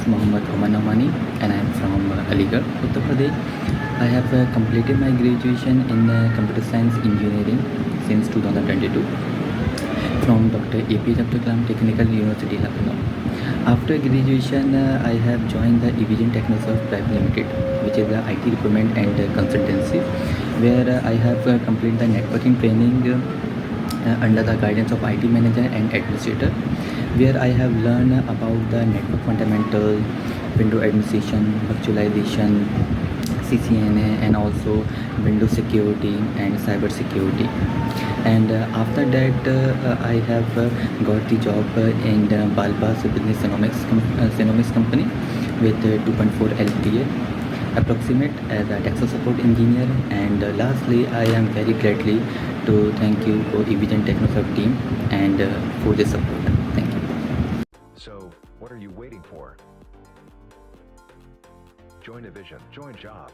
Mohd Umar Nomani and I am from Aligarh, Uttar Pradesh. I have completed my graduation in computer science engineering since 2022 from Dr. APJ Abdul Kalam Technical University, Lucknow. After graduation, I have joined the Vision Technosoft Pvt Ltd, which is the IT recruitment and consultancy, where I have completed the networking training under the guidance of IT manager and administrator, where I have learned about the network fundamentals, window administration, virtualization, CCNA, and also Windows security and cyber security. And after that, I have got the job in the Balbhas business Sysnomics company with 2.4 LPA approximate as a Texas support engineer. And lastly, I am very grateful to thank you for Vision Technosoft team and for the support. Thank you. So, what are you waiting for? Join a vision, join job.